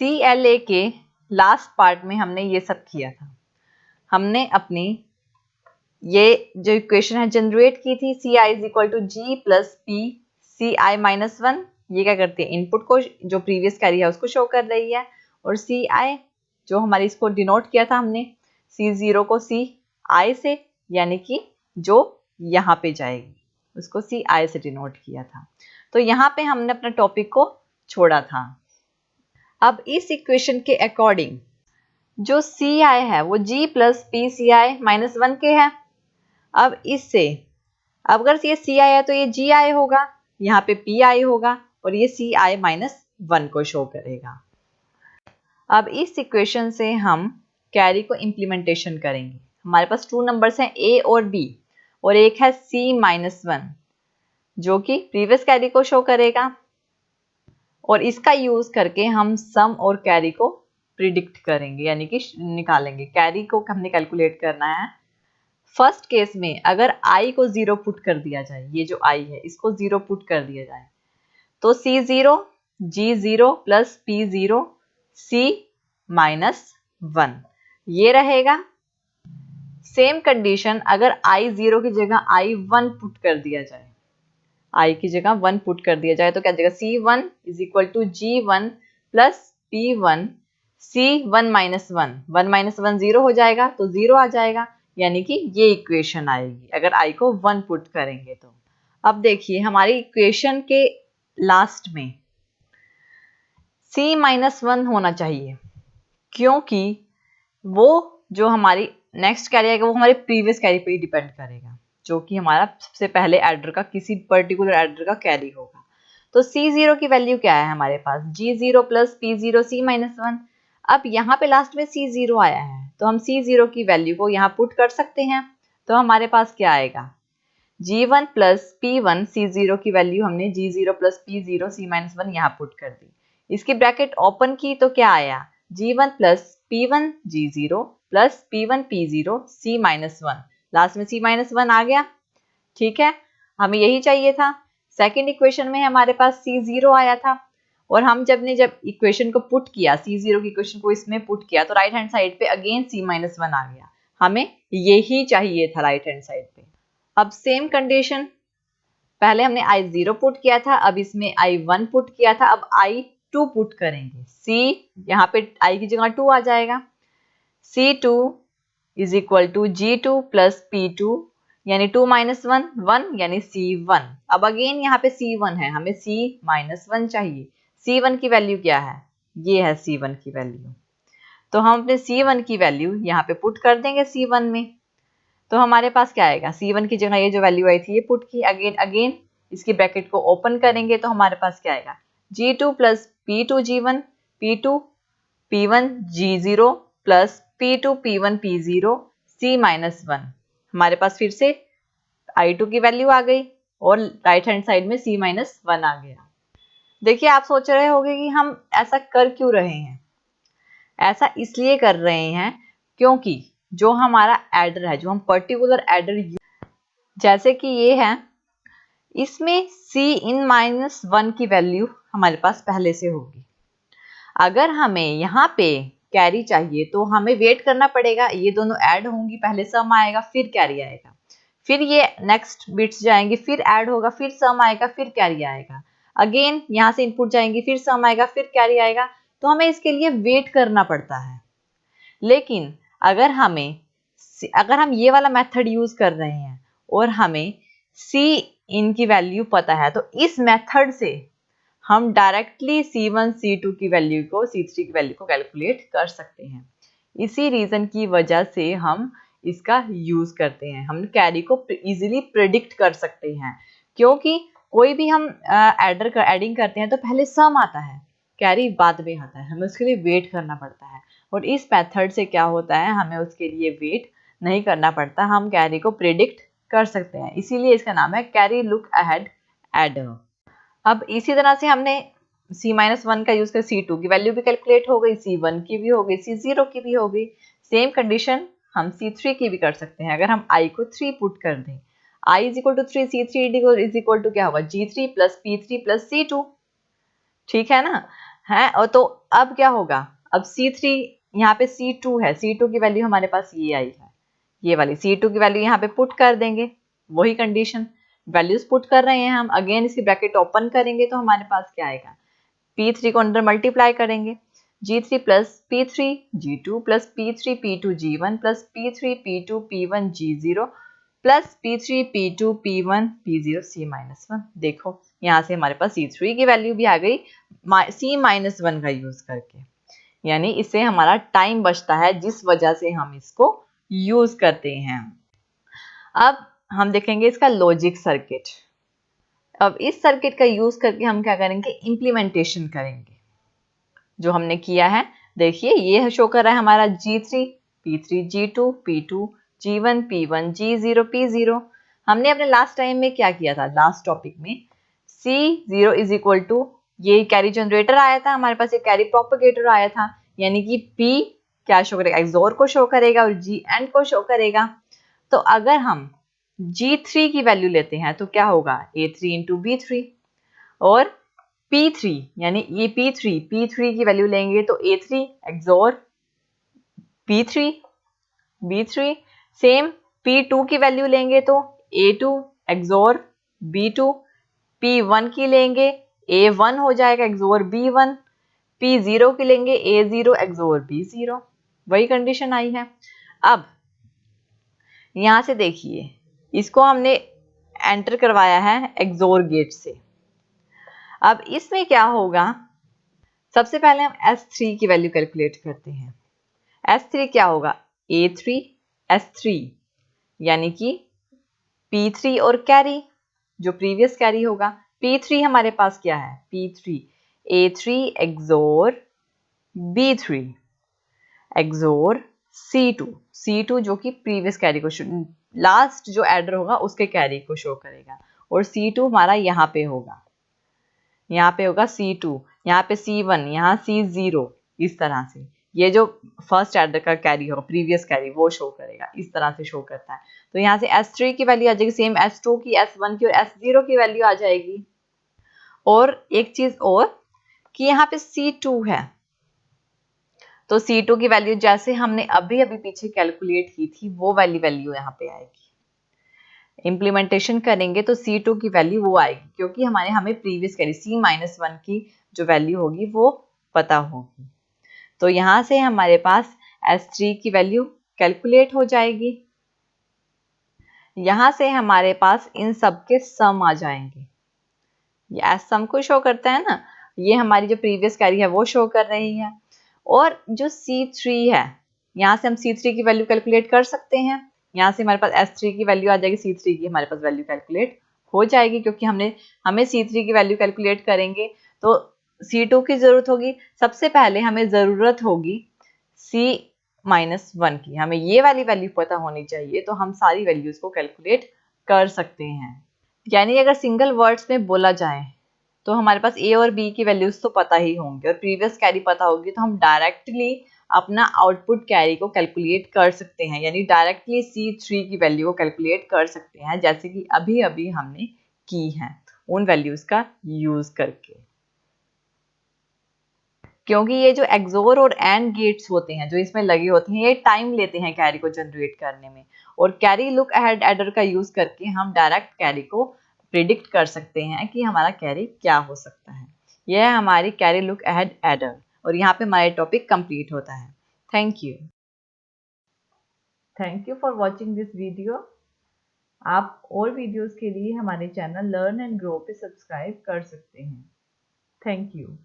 CLA के last part में हमने ये सब किया था। हमने अपनी ये जो इक्वेशन है जनरेट की थी, CI is equal to G plus P CI minus 1। ये क्या करती है, इनपुट को जो प्रीवियस कैरी है उसको शो कर रही है, और CI जो हमारी इसको डिनोट किया था हमने C0 को CI से, यानी कि जो यहाँ पे जाएगी उसको CI से डिनोट किया था। तो यहाँ पे हमने अपने टॉपिक को छोड़ा था। अब इस इक्वेशन के अकॉर्डिंग जो CI है वो G plus P CI minus 1 के है। अब इससे अगर ये CI है तो ये GI होगा, यहाँ पे PI होगा, और ये CI माइनस 1 को शो करेगा। अब इस इक्वेशन से हम कैरी को इम्प्लीमेंटेशन करेंगे। हमारे पास 2 नंबर्स हैं A और B, और एक है C माइनस 1 जो कि प्रीवियस कैरी को शो करेगा, और इसका यूज करके हम सम और कैरी को प्रिडिक्ट करेंगे, यानी कि निकालेंगे। कैरी को हमने कैलकुलेट करना है। फर्स्ट केस में अगर I को 0 पुट कर दिया जाए, ये जो I है इसको 0 पुट कर दिया जाए, तो C0 G0 plus P0 C minus 1 ये रहेगा। सेम कंडीशन अगर I0 की जगह I1 पुट कर दिया जाए, I की जगह 1 पुट कर दिया जाए, तो क्या जाएगा, C1 is equal to G1 plus P1 C1 minus 1, 1 minus 1 0 हो जाएगा, तो 0 आ जाएगा, यानी कि ये इक्वेशन आएगी अगर I को 1 पुट करेंगे तो। अब देखिए हमारी इक्वेशन के लास्ट में C माइनस 1 होना चाहिए, क्योंकि वो जो हमारी नेक्स्ट कैरी आएगा वो हमारे प्रीवियस कैरी पे ही डिपेंड करेगा, जो कि हमारा सबसे पहले एडर का किसी पर्टिकुलर एडर का कैरी होगा। तो C0 की वैल्यू क्या है हमारे पास, G0 plus P0 C minus 1। अब यहाँ पे लास्ट में C0 आया है, तो हम C0 की वैल्यू को यहाँ पुट कर सकते हैं। तो हमारे पास क्या आएगा, G1 प्लस P1 C0 की वैल्यू हमने G0 plus P0 C minus 1 यहाँ पुट कर दी। इसकी ब्रैकेट ओपन की तो क्या आया, G1 plus P1 G0 plus P1 P0 C minus 1, last में C माइनस 1 आ गया। ठीक है, हमें यही चाहिए था। सेकंड इक्वेशन में हमारे पास C0 आया था, और हम जब इक्वेशन को पुट किया, C0 की इक्वेशन को इसमें पुट किया, तो राइट हैंड साइड पे अगेन C माइनस 1 आ गया। हमें यही चाहिए था राइट हैंड साइड पे। अब सेम कंडीशन, पहले हमने I0 पुट किया था, अब इसमें I1 पुट किया था, अब I2 पुट करेंगे। C यहाँ पे I की जगह 2 आ जाएगा। C2 is equal to G2 plus P2, यानी 2 माइनस 1 1, यानी C1। अब अगेन यहाँ पे C1 है, हमें C माइनस 1 चाहिए। C1 की वैल्यू क्या है, ये है C1 की वैल्यू। तो हम अपने C1 की वैल्यू यहाँ पे पुट कर देंगे C1 में, तो हमारे पास क्या आएगा, C1 की जगह ये जो वैल्यू आई थी ये पुट की, अगेन इसकी ब्रैकेट को ओपन करेंगे, तो हमारे पास क्या आएगा, G2 plus P2 G1 P2 P1 G0 plus P2 P1 P0 C minus 1। हमारे पास फिर से I2 की वैल्यू आ गई, और राइट हैंड साइड में C माइनस 1 आ गया। देखिए आप सोच रहे होंगे कि हम ऐसा कर क्यों रहे हैं। ऐसा इसलिए कर रहे हैं क्योंकि जो हमारा एडर है, जो हम पर्टिकुलर एडर, जैसे कि ये है, इसमें C इन माइनस 1 की वैल्यू हमारे पास पहले से होगी। अगर हमें यहाँ पे कैरी चाहिए तो हमें वेट करना पड़ेगा, ये दोनों ऐड होंगी, पहले सम आएगा फिर कैरी आएगा, फिर ये नेक्स्ट बिट्स जाएंगे, फिर ऐड होगा, फिर सम आएगा, फिर कैरी आएगा, अगेन यहाँ से इनपुट जाएंगी, फिर सम आएगा, फिर कैरी आएगा। तो हमें इसके लिए वेट करना पड़ता है। लेकिन अगर हम ये वाला मेथड यूज कर रहे हैं और हमें C इन की वैल्यू पता है, तो इस मेथड से हम डायरेक्टली C1 C2 की वैल्यू को C3 की वैल्यू को कैलकुलेट कर सकते हैं। इसी रीजन की वजह से हम इसका यूज करते हैं। हम कैरी को इजीली प्रिडिक्ट कर सकते हैं, क्योंकि कोई भी हम एडिंग करते हैं तो पहले सम आता है, कैरी बाद में आता है, हमें उसके लिए वेट करना पड़ता है। और इस मेथड से क्या होता है, हमें उसके लिए वेट नहीं करना पड़ता, हम कैरी को प्रिडिक्ट कर सकते हैं। इसीलिए इसका नाम है कैरी लुक अहेड एडर। अब इसी तरह से हमने C-1 का यूज कर C2 की वैल्यू भी कैलकुलेट हो गई, C1 की भी हो गई, C0 की भी हो गई। सेम कंडीशन हम C3 की भी कर सकते हैं। अगर हम I को 3 पुट कर दें, I is equal to 3, C3 is equal to क्या होगा, G3 plus P3 plus C2। ठीक है ना। है। और तो अब क्या होगा, अब C3 यहाँ पे C2 है, C2 की वैल्यू हमारे पास ये आई है, ये वाली C2 की वैल्यू यहाँ पे पुट कर देंगे, वही कंडीशन, वैल्यूज पुट कर रहे हैं हम। अगेन इसकी ब्रैकेट ओपन करेंगे तो हमारे पास क्या आएगा, P3 को अंदर मल्टीप्लाई करेंगे, G3 plus P3 G2 plus P3 P2 G1 plus P3 P2 P1 G0 plus P3 P2 P1 P0 C-1। देखो यहाँ से हमारे पास C3 की वैल्यू भी आ गई C-1 का यूज करके, यानी इससे हमारा टाइम बचता है, जिस वजह से हम इसको यूज करते हैं। अब हम देखेंगे इसका लॉजिक सर्किट। अब इस सर्किट का यूज करके हम क्या करेंगे, इम्प्लीमेंटेशन करेंगे जो हमने किया है। देखिए ये शो कर रहा है हमारा G3 P3 G2 P2 G1 P1 G0 P0। हमने अपने लास्ट टाइम में क्या किया था, लास्ट टॉपिक में C0 इज इक्वल टू, ये कैरी जनरेटर आया था हमारे पास, ये कैरी प्रोपगेटर आया था, यानी कि P क्या शो करेगा, एक्सोर को शो करेगा और G एंड को शो करेगा। तो अगर हम G3 की वैल्यू लेते हैं तो क्या होगा, A3 इंटू B3, और P3 यानी ये P3 की वैल्यू लेंगे तो A3 एक्सोर P3 B3, same P2 की वैल्यू लेंगे तो A2 एक्सोर B2, P1 की लेंगे A1 हो जाएगा एक्सोर B1, P0 की लेंगे A0 एक्सोर B0, वही कंडीशन आई है। अब यहां से देखिए इसको हमने एंटर करवाया है एक्सोर गेट से। अब इसमें क्या होगा, सबसे पहले हम S3 की वैल्यू कैलकुलेट करते हैं। S3 क्या होगा, A3 S3, यानी कि P3 और कैरी जो प्रीवियस कैरी होगा, P3 हमारे पास क्या है, P3 A3 एक्सोर B3 एक्सोर C2 जो कि प्रीवियस कैरी को, लास्ट जो एडर होगा उसके कैरी को शो करेगा, और C2 हमारा यहाँ पे होगा, यहाँ पे होगा C2, यहाँ पे C1, यहाँ C0, इस तरह से ये जो फर्स्ट एडर का कैरी होगा प्रीवियस कैरी वो शो करेगा, इस तरह से शो करता है। तो यहाँ से S3 की वैल्यू आ जाएगी, सेम S2 की, S1 की और S0 की वैल्यू आ जाएगी। और एक चीज और कि यहाँ पे C2 है, तो C2 की वैल्यू जैसे हमने अभी अभी पीछे कैलकुलेट की थी वो वाली वैल्यू यहाँ पे आएगी। इम्प्लीमेंटेशन करेंगे तो C2 की वैल्यू वो आएगी, क्योंकि हमें प्रीवियस कैरी C-1 की जो वैल्यू होगी वो पता होगी। तो यहाँ से हमारे पास S3 की वैल्यू कैलकुलेट हो जाएगी। यहाँ से हमारे पास इन सब के सम आ जाएंगे, ये एस सम को शो करता है ना, ये हमारी जो प्रीवियस कैरी है वो शो कर रही है। और जो C3 है, यहाँ से हम C3 की वैल्यू कैलकुलेट कर सकते हैं, यहाँ से हमारे पास S3 की वैल्यू आ जाएगी, C3 की हमारे पास वैल्यू कैलकुलेट हो जाएगी, क्योंकि हमें C3 की वैल्यू कैलकुलेट करेंगे तो C2 की जरूरत होगी। सबसे पहले हमें जरूरत होगी C-1 की, हमें ये वाली वैल्यू पता होनी चाहिए, तो हम सारी वैल्यूज को कैलकुलेट कर सकते हैं। यानी अगर सिंगल वर्ड्स में बोला जाए तो हमारे पास A और B की वैल्यूज तो पता ही होंगे और प्रीवियस कैरी पता होगी, तो हम डायरेक्टली अपना आउटपुट कैरी को कैलकुलेट कर सकते हैं, यानी डायरेक्टली C3 की वैल्यू को कैलकुलेट कर सकते हैं, जैसे कि अभी अभी हमने की है उन वैल्यूज का यूज करके। क्योंकि ये जो एक्सोर और एंड गेट्स होते हैं जो इसमें लगे होते हैं, ये टाइम लेते हैं कैरी को जनरेट करने में, और कैरी लुक अहेड एडर का यूज करके हम डायरेक्ट कैरी को प्रिडिक्ट कर सकते हैं कि हमारा कैरी क्या हो सकता है। यह है हमारी कैरी लुक अहेड एडर, और यहाँ पे हमारा टॉपिक कंप्लीट होता है। Thank you for watching this video. आप और वीडियोस के लिए हमारे चैनल लर्न एंड ग्रो पे सब्सक्राइब कर सकते हैं। Thank you.